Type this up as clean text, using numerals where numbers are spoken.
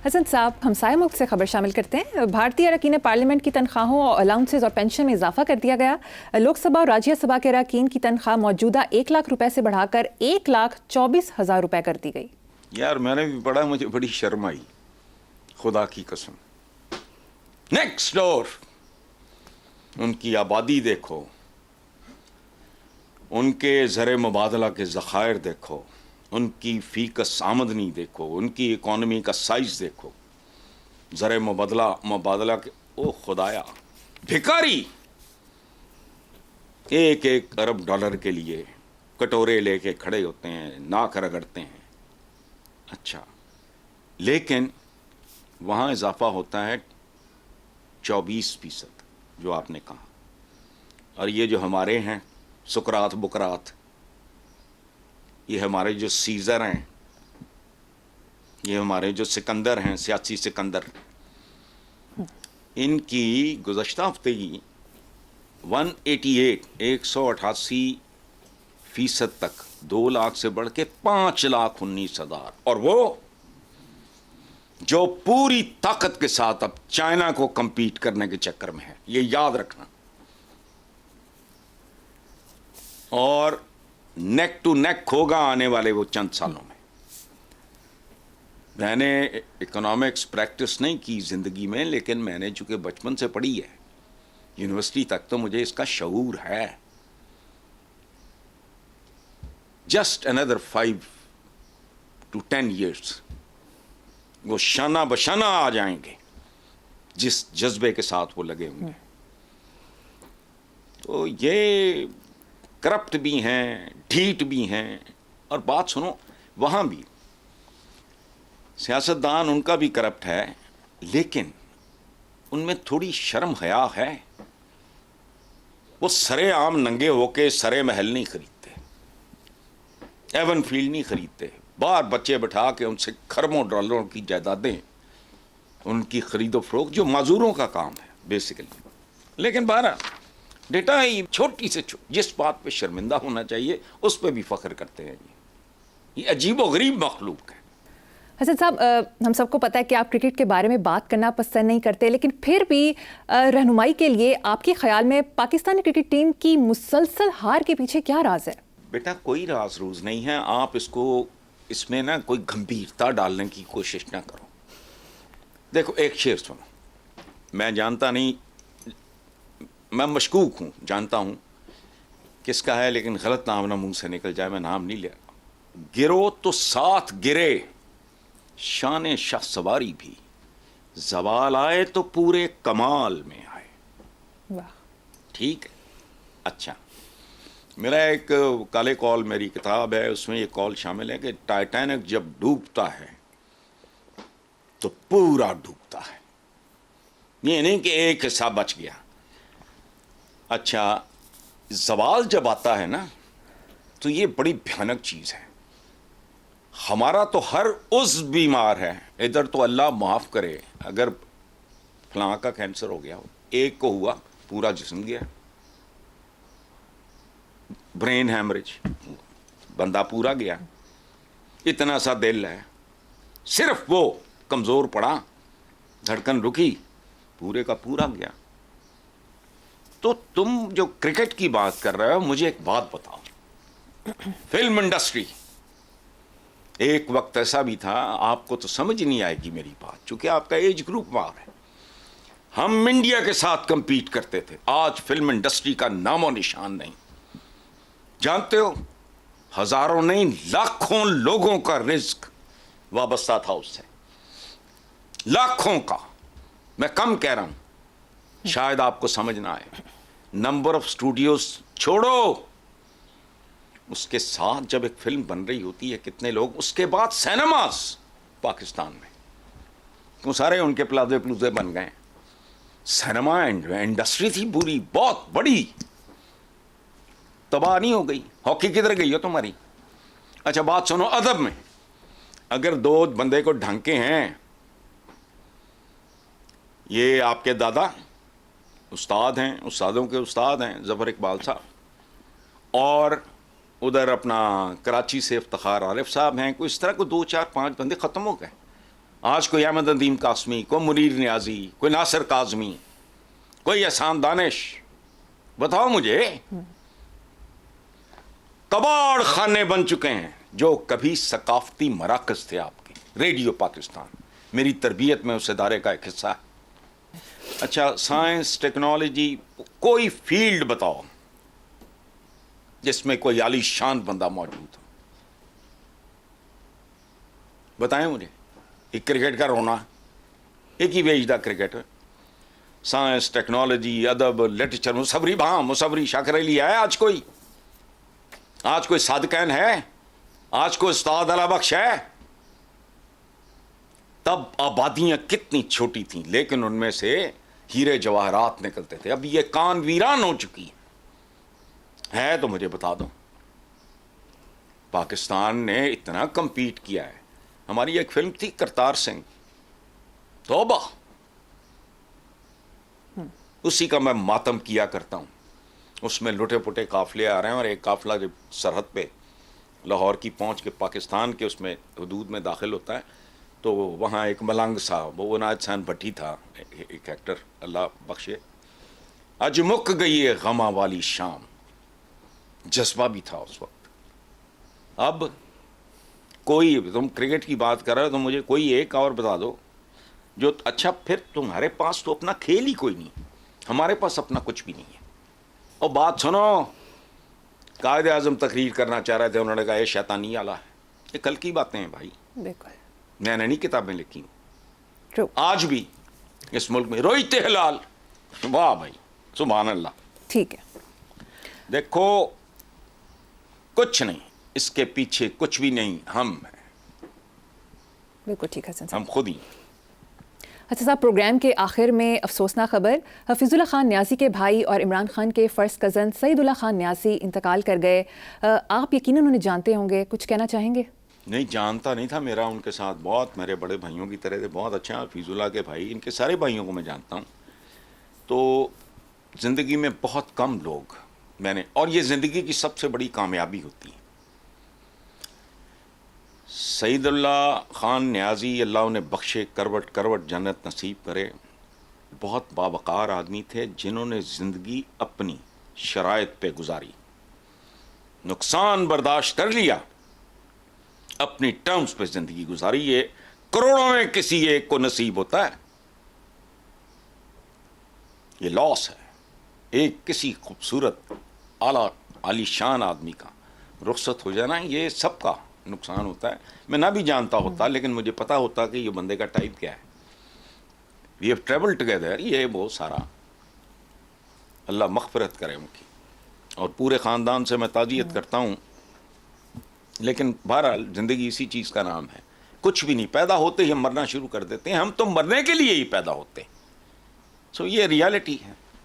حسن صاحب، ہمسائے ملک سے خبر شامل کرتے ہیں۔ بھارتی اراکین پارلیمنٹ کی تنخواہوں اور الاؤنسز اور پینشن میں اضافہ کر دیا گیا۔ لوک سبھا اور راجیہ سبھا کے اراکین کی تنخواہ موجودہ 1 لاکھ روپے سے بڑھا کر 1,24,000 روپے کر دی گئی۔ یار میں نے بھی پڑھا، مجھے بڑی شرم آئی، خدا کی قسم۔ نیکسٹ ڈور ان کی آبادی دیکھو، ان کے زر مبادلہ کے ذخائر دیکھو، ان کی فیکس آمدنی دیکھو، ان کی اکانومی کا سائز دیکھو، زر مبادلہ کے او خدایا، بھکاری 1 ارب ڈالر کے لیے کٹورے لے کے کھڑے ہوتے ہیں، ناک رگڑتے ہیں۔ اچھا، لیکن وہاں اضافہ ہوتا ہے 24%، جو آپ نے کہا۔ اور یہ جو ہمارے ہیں سکرات بکرات، یہ ہمارے جو سیزر ہیں، یہ ہمارے جو سکندر ہیں، سیاسی سکندر، ان کی گزشتہ ہفتے کی 188% تک 2 لاکھ سے بڑھ کے 5,19,000، اور وہ جو پوری طاقت کے ساتھ اب چائنا کو کمپیٹ کرنے کے چکر میں ہے، یہ یاد رکھنا۔ اور نیک ٹو نیک ہوگا آنے والے وہ چند سالوں میں۔ میں نے اکنامکس پریکٹس نہیں کی زندگی میں، لیکن میں نے چونکہ بچپن سے پڑھی ہے یونیورسٹی تک، تو مجھے اس کا شعور ہے۔ جسٹ another 5 to 10 years وہ شانہ بشانہ آ جائیں گے، جس جذبے کے ساتھ وہ لگے ہوں گے۔ تو یہ کرپٹ بھی ہیں، ڈھیٹ بھی ہیں۔ اور بات سنو، وہاں بھی سیاستدان ان کا بھی کرپٹ ہے، لیکن ان میں تھوڑی شرم حیا ہے۔ وہ سرے عام ننگے ہو کے سرے محل نہیں خریدتے، ایون فیلڈ نہیں خریدتے، باہر بچے بٹھا کے ان سے کھربوں ڈالروں کی جائیدادیں، ان کی خرید و فروخت، جو معذوروں کا کام ہے بیسیکلی۔ لیکن بہرحال ڈیٹا ہی چھوٹی سے جس بات پہ شرمندہ ہونا چاہیے اس پہ بھی فخر کرتے ہیں۔ یہ عجیب و غریب مخلوق ہے۔ حسن صاحب، ہم سب کو پتہ ہے کہ آپ کرکٹ کے بارے میں بات کرنا پسند نہیں کرتے، لیکن پھر بھی رہنمائی کے لیے آپ کے خیال میں پاکستانی کرکٹ ٹیم کی مسلسل ہار کے پیچھے کیا راز ہے؟ بیٹا کوئی راز روز نہیں ہے، آپ اس میں نا کوئی گمبھیرتا ڈالنے کی کوشش نہ کرو۔ دیکھو ایک شعر سنو، میں جانتا نہیں، میں مشکوک ہوں، جانتا ہوں کس کا ہے، لیکن غلط نام نہ منہ سے نکل جائے، میں نام نہیں لیا۔ گرو تو ساتھ گرے شان شاہ سواری بھی، زوال آئے تو پورے کمال میں آئے۔ واہ، ٹھیک ہے۔ اچھا، میرا ایک کالے کال میری کتاب ہے، اس میں یہ کال شامل ہے کہ ٹائٹینک جب ڈوبتا ہے تو پورا ڈوبتا ہے، یہ نہیں کہ ایک حصہ بچ گیا۔ اچھا، زوال جب آتا ہے نا تو یہ بڑی بھیانک چیز ہے۔ ہمارا تو ہر عضو بیمار ہے، ادھر تو اللہ معاف کرے اگر فلاں کا کینسر ہو گیا ہو، ایک کو ہوا پورا جسم گیا، برین ہیمریج، بندہ پورا گیا، اتنا سا دل ہے، صرف وہ کمزور پڑا، دھڑکن رکی، پورے کا پورا گیا۔ تو تم جو کرکٹ کی بات کر رہے ہو، مجھے ایک بات بتاؤ، فلم انڈسٹری ایک وقت ایسا بھی تھا، آپ کو تو سمجھ نہیں آئے گی میری بات چونکہ آپ کا ایج گروپ بار ہے، ہم انڈیا کے ساتھ کمپیٹ کرتے تھے، آج فلم انڈسٹری کا نام و نشان نہیں۔ جانتے ہو، ہزاروں نہیں لاکھوں لوگوں کا رزق وابستہ تھا اس سے، لاکھوں کا، میں کم کہہ رہا ہوں، شاید آپ کو سمجھ نہ آئے۔ نمبر آف اسٹوڈیوز چھوڑو، اس کے ساتھ جب ایک فلم بن رہی ہوتی ہے کتنے لوگ، اس کے بعد سینماز پاکستان میں وہ سارے ان کے پلازے پلوزے بن گئے۔ سینما انڈسٹری تھی پوری بہت بڑی، تباہ نہیں ہو گئی؟ ہاکی کدھر گئی ہو تمہاری؟ اچھا بات سنو، ادب میں اگر 2 بندے کو ڈھنکے ہیں، یہ آپ کے دادا استاد ہیں، استادوں کے استاد ہیں ظفر اقبال صاحب، اور ادھر اپنا کراچی سے افتخار عارف صاحب ہیں، کوئی اس طرح کو 2 4 5 بندے ختم ہو گئے۔ آج کوئی احمد ندیم قاسمی، کوئی منیر نیازی، کوئی ناصر کاظمی، کوئی احسان دانش، بتاؤ مجھے. کباڑ خانے بن چکے ہیں جو کبھی ثقافتی مراکز تھے آپ کے. ریڈیو پاکستان میری تربیت میں اس ادارے کا ایک حصہ ہے. اچھا سائنس ٹیکنالوجی کوئی فیلڈ بتاؤ جس میں کوئی عالی شان بندہ موجود ہو. بتائیں مجھے. ایک کرکٹ کا رونا، ایک ہی ویجدہ کرکٹر. سائنس ٹیکنالوجی ادب لٹریچر مصوری شاکر علی ہے آج کوئی؟ آج کوئی صادقین ہے؟ آج کوئی استاد علا بخش ہے؟ تب آبادیاں کتنی چھوٹی تھیں لیکن ان میں سے ہیرے جواہرات نکلتے تھے. اب یہ کان ویران ہو چکی ہے تو مجھے بتا دو. پاکستان نے اتنا کمپیٹ کیا ہے. ہماری ایک فلم تھی کرتار سنگھ، توبہ، اسی کا میں ماتم کیا کرتا ہوں. اس میں لٹے پٹے قافلے آ رہے ہیں اور ایک قافلہ جب سرحد پہ لاہور کی پہنچ کے پاکستان کے اس میں حدود میں داخل ہوتا ہے تو وہاں ایک ملنگ صاحب، وہ عنایت حسین بھٹی تھا ایک ایکٹر، اللہ بخشے. اج مک گئی ہے غماں والی شام، جذبہ بھی تھا اس وقت. اب کوئی، تم کرکٹ کی بات کر رہے ہو تو مجھے کوئی ایک اور بتا دو جو. اچھا پھر تمہارے پاس تو اپنا کھیل ہی کوئی نہیں، ہمارے پاس اپنا کچھ بھی نہیں ہے. اور بات سنو، قائد اعظم تقریر کرنا چاہ رہے تھے، انہوں نے کہا یہ شیطانی آلہ ہے. یہ کل کی باتیں ہیں بھائی، بالکل میں نے نہیں کتابیں لکھی. ٹرو. آج بھی اس ملک میں رویت ہلال، واہ بھائی سبحان اللہ. ٹھیک ہے. دیکھو کچھ نہیں، اس کے پیچھے کچھ بھی نہیں، ہم ہیں، بالکل ٹھیک ہے حسن صاحب. ہم خود ہی. اچھا صاحب، پروگرام کے آخر میں افسوسناک خبر، حفیظ اللہ خان نیازی کے بھائی اور عمران خان کے فرسٹ کزن سعید اللہ خان نیازی انتقال کر گئے. آپ یقیناً انہیں جانتے ہوں گے، کچھ کہنا چاہیں گے؟ نہیں جانتا نہیں تھا، میرا ان کے ساتھ بہت، میرے بڑے بھائیوں کی طرح تھے، بہت اچھے ہیں. حفیظ اللہ کے بھائی، ان کے سارے بھائیوں کو میں جانتا ہوں. تو زندگی میں بہت کم لوگ میں نے، اور یہ زندگی کی سب سے بڑی کامیابی ہوتی ہے. سعید اللہ خان نیازی اللہ انہیں بخشے، کروٹ کروٹ جنت نصیب کرے. بہت باوقار آدمی تھے جنہوں نے زندگی اپنی شرائط پہ گزاری، نقصان برداشت کر لیا، اپنی ٹرمز پہ زندگی گزاری. یہ کروڑوں میں کسی ایک کو نصیب ہوتا ہے، یہ لاس ہے. ایک کسی خوبصورت اعلیٰ عالی شان آدمی کا رخصت ہو جانا، یہ سب کا نقصان ہوتا ہے. میں نہ بھی جانتا ہوتا لیکن مجھے پتا ہوتا کہ یہ بندے کا ٹائپ کیا ہے. وی ہیو ٹریول ٹوگیدر، یہ وہ سارا. اللہ مغفرت کرے ان کی، اور پورے خاندان سے میں تعزیت کرتا ہوں. لیکن بہرحال زندگی اسی چیز کا نام ہے، کچھ بھی نہیں. پیدا ہوتے ہی ہم مرنا شروع کر دیتے ہیں، ہم تو مرنے کے لیے ہی پیدا ہوتے ہیں. سو یہ ریالٹی ہے.